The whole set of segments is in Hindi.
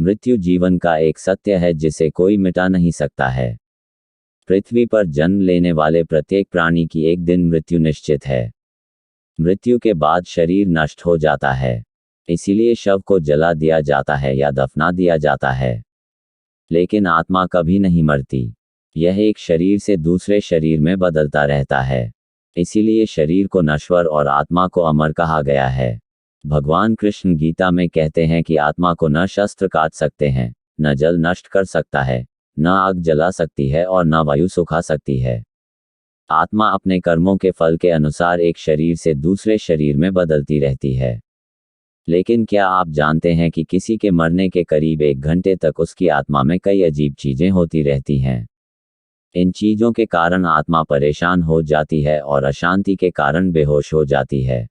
मृत्यु जीवन का एक सत्य है जिसे कोई मिटा नहीं सकता है। पृथ्वी पर जन्म लेने वाले प्रत्येक प्राणी की एक दिन मृत्यु निश्चित है। मृत्यु के बाद शरीर नष्ट हो जाता है, इसीलिए शव को जला दिया जाता है या दफना दिया जाता है। लेकिन आत्मा कभी नहीं मरती, यह एक शरीर से दूसरे शरीर में बदलता रहता है। इसीलिए शरीर को नश्वर और आत्मा को अमर कहा गया है। भगवान कृष्ण गीता में कहते हैं कि आत्मा को न शस्त्र काट सकते हैं, न जल नष्ट कर सकता है, न आग जला सकती है और न वायु सुखा सकती है। आत्मा अपने कर्मों के फल के अनुसार एक शरीर से दूसरे शरीर में बदलती रहती है। लेकिन क्या आप जानते हैं कि किसी के मरने के करीब 1 घंटे तक उसकी आत्मा में कई अजीब चीजें होती रहती हैं। इन चीजों के कारण आत्मा परेशान हो जाती है और अशांति के कारण बेहोश हो जाती है।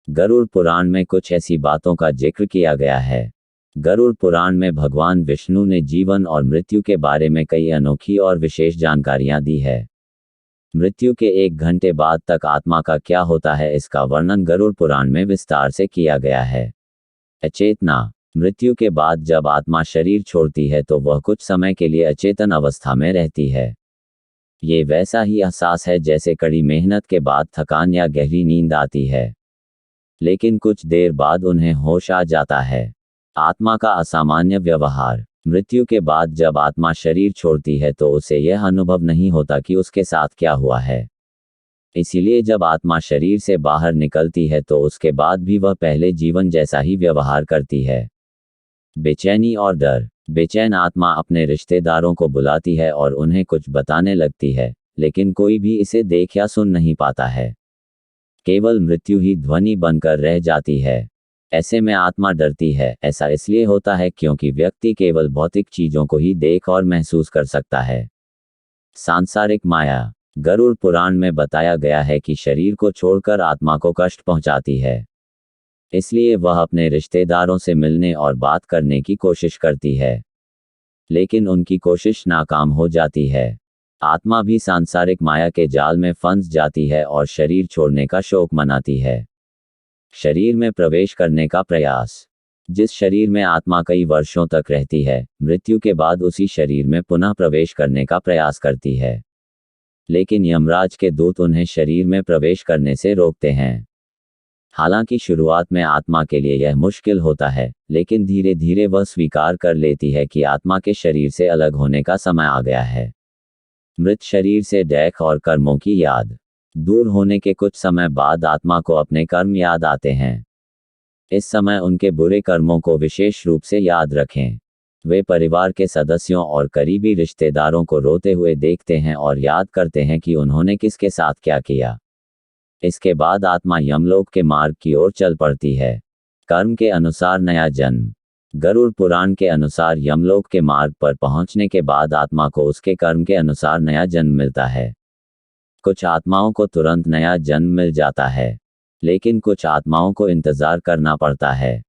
गरुड़ पुराण में कुछ ऐसी बातों का जिक्र किया गया है। गरुड़ पुराण में भगवान विष्णु ने जीवन और मृत्यु के बारे में कई अनोखी और विशेष जानकारियां दी है। मृत्यु के 1 घंटे बाद तक आत्मा का क्या होता है, इसका वर्णन गरुड़ पुराण में विस्तार से किया गया है। अचेतना। मृत्यु के बाद जब आत्मा शरीर छोड़ती है तो वह कुछ समय के लिए अचेतन अवस्था में रहती है। ये वैसा ही एहसास है जैसे कड़ी मेहनत के बाद थकान या गहरी नींद आती है। लेकिन कुछ देर बाद उन्हें होश आ जाता है। आत्मा का असामान्य व्यवहार। मृत्यु के बाद जब आत्मा शरीर छोड़ती है तो उसे यह अनुभव नहीं होता कि उसके साथ क्या हुआ है। इसीलिए जब आत्मा शरीर से बाहर निकलती है तो उसके बाद भी वह पहले जीवन जैसा ही व्यवहार करती है। बेचैनी और डर। बेचैन आत्मा अपने रिश्तेदारों को बुलाती है और उन्हें कुछ बताने लगती है, लेकिन कोई भी इसे देख या सुन नहीं पाता है। केवल मृत्यु ही ध्वनि बनकर रह जाती है। ऐसे में आत्मा डरती है। ऐसा इसलिए होता है क्योंकि व्यक्ति केवल भौतिक चीजों को ही देख और महसूस कर सकता है। सांसारिक माया। गरुड़ पुराण में बताया गया है कि शरीर को छोड़कर आत्मा को कष्ट पहुंचाती है। इसलिए वह अपने रिश्तेदारों से मिलने और बात करने की कोशिश करती है, लेकिन उनकी कोशिश नाकाम हो जाती है। आत्मा भी सांसारिक माया के जाल में फंस जाती है और शरीर छोड़ने का शोक मनाती है। शरीर में प्रवेश करने का प्रयास। जिस शरीर में आत्मा कई वर्षों तक रहती है, मृत्यु के बाद उसी शरीर में पुनः प्रवेश करने का प्रयास करती है। लेकिन यमराज के दूत उन्हें शरीर में प्रवेश करने से रोकते हैं। हालांकि शुरुआत में आत्मा के लिए यह मुश्किल होता है, लेकिन धीरे धीरे वह स्वीकार कर लेती है कि आत्मा के शरीर से अलग होने का समय आ गया है। मृत शरीर से डैख और कर्मों की याद। दूर होने के कुछ समय बाद आत्मा को अपने कर्म याद आते हैं। इस समय उनके बुरे कर्मों को विशेष रूप से याद रखें। वे परिवार के सदस्यों और करीबी रिश्तेदारों को रोते हुए देखते हैं और याद करते हैं कि उन्होंने किसके साथ क्या किया। इसके बाद आत्मा यमलोक के मार्ग की ओर चल पड़ती है। कर्म के अनुसार नया जन्म। गरुड़ पुराण के अनुसार यमलोक के मार्ग पर पहुंचने के बाद आत्मा को उसके कर्म के अनुसार नया जन्म मिलता है। कुछ आत्माओं को तुरंत नया जन्म मिल जाता है, लेकिन कुछ आत्माओं को इंतजार करना पड़ता है।